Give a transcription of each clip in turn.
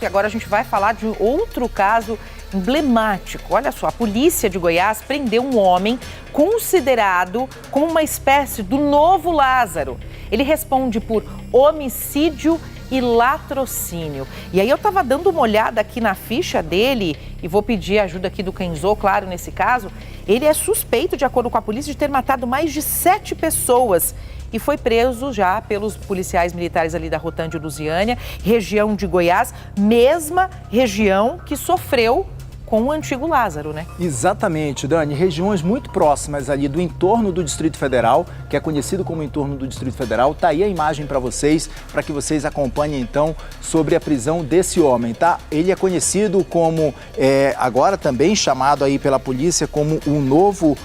E agora a gente vai falar de outro caso emblemático. Olha só, a polícia de Goiás prendeu um homem considerado como uma espécie do novo Lázaro. Ele responde por homicídio e latrocínio. E aí eu estava dando uma olhada aqui na ficha dele e vou pedir a ajuda aqui do Kenzo, claro, nesse caso. Ele é suspeito, de acordo com a polícia, de ter matado mais de 7 pessoas. E foi preso já pelos policiais militares ali da Rotan de Lusiânia, região de Goiás, mesma região que sofreu com o antigo Lázaro, né? Exatamente, Dani. Regiões muito próximas ali do entorno do Distrito Federal, que é conhecido como entorno do Distrito Federal. Tá aí a imagem para vocês, para que vocês acompanhem então sobre a prisão desse homem, tá? Ele é conhecido como, agora também chamado aí pela polícia como o novo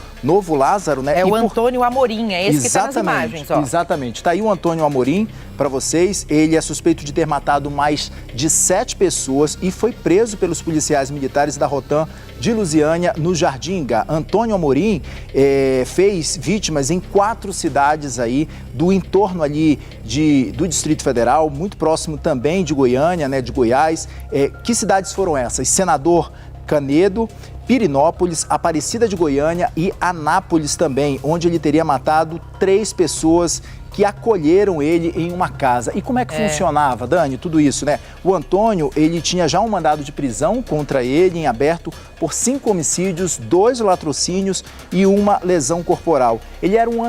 Lázaro, né? É o Antônio Amorim, é esse que está nas imagens, ó. Exatamente. Tá aí o Antônio Amorim para vocês. Ele é suspeito de ter matado mais de 7 pessoas e foi preso pelos policiais militares da Rotan de Lusiânia, no Jardim Ingá. Antônio Amorim fez vítimas em 4 cidades aí do entorno ali do Distrito Federal, muito próximo também de Goiânia, né, de Goiás. Que cidades foram essas? Senador Canedo, Pirinópolis, Aparecida de Goiânia e Anápolis também, onde ele teria matado 3 pessoas que acolheram ele em uma casa. E como é que funcionava, Dani, tudo isso, né? O Antônio, ele tinha já um mandado de prisão contra ele em aberto por 5 homicídios, 2 latrocínios e 1 lesão corporal. Ele é um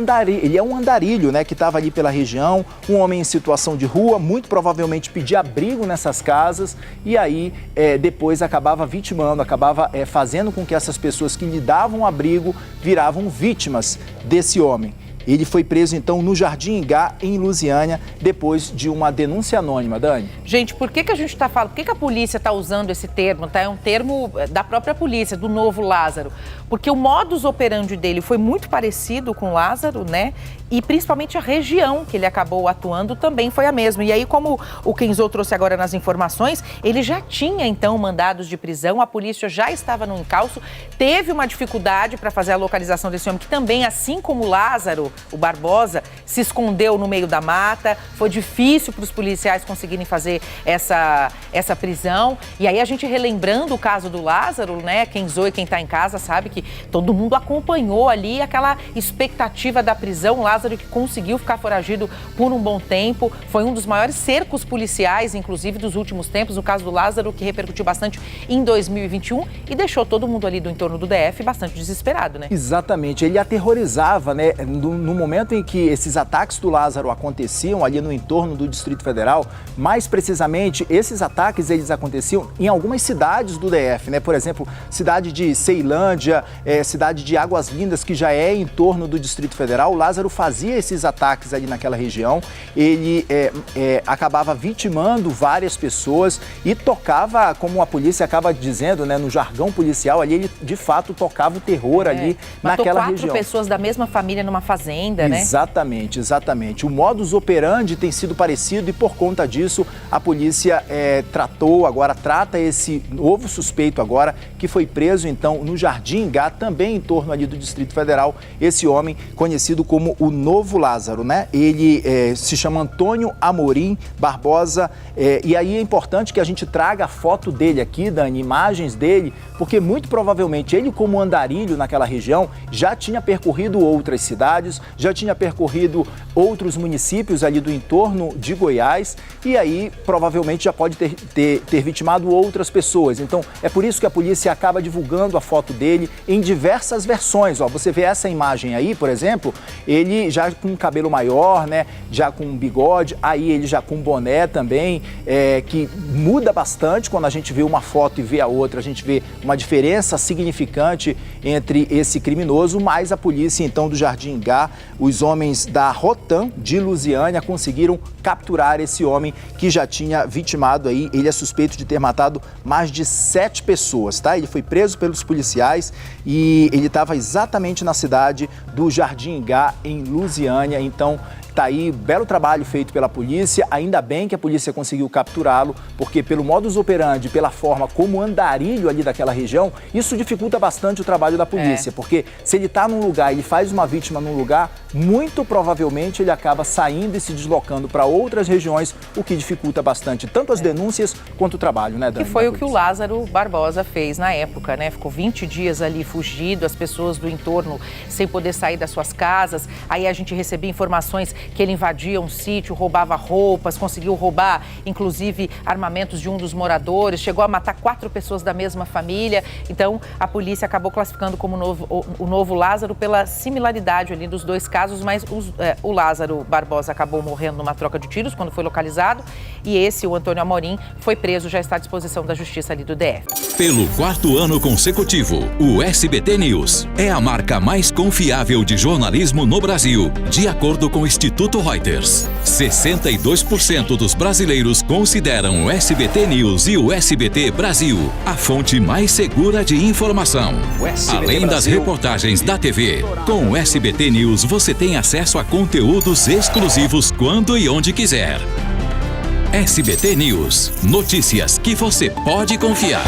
andarilho, né, que estava ali pela região, um homem em situação de rua, muito provavelmente pedia abrigo nessas casas e aí depois acabava vitimando, acabava fazendo com que essas pessoas que lhe davam abrigo viravam vítimas desse homem. Ele foi preso, então, no Jardim Ingá, em Lusiânia, depois de uma denúncia anônima, Dani. Gente, por que a gente está falando, por que a polícia está usando esse termo, tá? É um termo da própria polícia, do novo Lázaro. Porque o modus operandi dele foi muito parecido com o Lázaro, né? E principalmente a região que ele acabou atuando também foi a mesma. E aí, como o Kenzo trouxe agora nas informações, ele já tinha, então, mandados de prisão, a polícia já estava no encalço, teve uma dificuldade para fazer a localização desse homem, que também, assim como o Lázaro, o Barbosa, se escondeu no meio da mata, foi difícil para os policiais conseguirem fazer essa prisão. E aí a gente relembrando o caso do Lázaro, né, Kenzo e quem está em casa sabe que todo mundo acompanhou ali aquela expectativa da prisão. Lázaro que conseguiu ficar foragido por um bom tempo, foi um dos maiores cercos policiais, inclusive dos últimos tempos, o caso do Lázaro, que repercutiu bastante em 2021 e deixou todo mundo ali do entorno do DF bastante desesperado, né? Exatamente, ele aterrorizava, né? No momento em que esses ataques do Lázaro aconteciam ali no entorno do Distrito Federal, mais precisamente, esses ataques eles aconteciam em algumas cidades do DF, né? Por exemplo, cidade de Ceilândia, cidade de Águas Lindas, que já é em torno do Distrito Federal. O Lázaro fazia esses ataques ali naquela região, ele acabava vitimando várias pessoas e tocava, como a polícia acaba dizendo, né, no jargão policial, ali ele de fato tocava o terror ali naquela região. Matou 4 pessoas da mesma família numa fazenda, né? Exatamente, exatamente. O modus operandi tem sido parecido e por conta disso a polícia trata esse novo suspeito agora, que foi preso então no Jardim Ingá, também em torno ali do Distrito Federal, esse homem conhecido como o novo Lázaro, né? Ele se chama Antônio Amorim Barbosa, e aí é importante que a gente traga a foto dele aqui, Dani, imagens dele, porque muito provavelmente ele, como andarilho naquela região, já tinha percorrido outras cidades, já tinha percorrido outros municípios ali do entorno de Goiás, e aí provavelmente já pode ter vitimado outras pessoas. Então é por isso que a polícia acaba divulgando a foto dele em diversas versões. Ó, você vê essa imagem aí, por exemplo, ele já com cabelo maior, né, já com bigode, aí ele já com boné também, que muda bastante quando a gente vê uma foto e vê a outra, a gente vê uma diferença significante entre esse criminoso, mas a polícia então do Jardim Ingá, os homens da Rotan de Lusiânia conseguiram capturar esse homem que já tinha vitimado aí, ele é suspeito de ter matado mais de 7 pessoas, tá? Ele foi preso pelos policiais e ele estava exatamente na cidade do Jardim Ingá, em Lusiânia, então tá aí, belo trabalho feito pela polícia, ainda bem que a polícia conseguiu capturá-lo, porque pelo modus operandi, pela forma como andarilho ali daquela região, isso dificulta bastante o trabalho da polícia, porque se ele está num lugar e ele faz uma vítima num lugar, muito provavelmente ele acaba saindo e se deslocando para outras regiões, o que dificulta bastante tanto as denúncias quanto o trabalho, né, Dani? Que foi o que o Lázaro Barbosa fez na época, né? Ficou 20 dias ali fugido, as pessoas do entorno sem poder sair das suas casas. Aí a gente recebia informações que ele invadia um sítio, roubava roupas, conseguiu roubar, inclusive, armamentos de um dos moradores, chegou a matar 4 pessoas da mesma família. Então, a polícia acabou classificando como o novo Lázaro pela similaridade ali dos dois casos, mas o Lázaro Barbosa acabou morrendo numa troca de tiros quando foi localizado e esse, o Antônio Amorim, foi preso, já está à disposição da Justiça ali do DF. Pelo 4º ano consecutivo, o SBT News é a marca mais confiável de jornalismo no Brasil, de acordo com o Instituto Reuters. 62% dos brasileiros consideram o SBT News e o SBT Brasil a fonte mais segura de informação. Além das reportagens da TV, com o SBT News você tem acesso a conteúdos exclusivos quando e onde quiser. SBT News. Notícias que você pode confiar.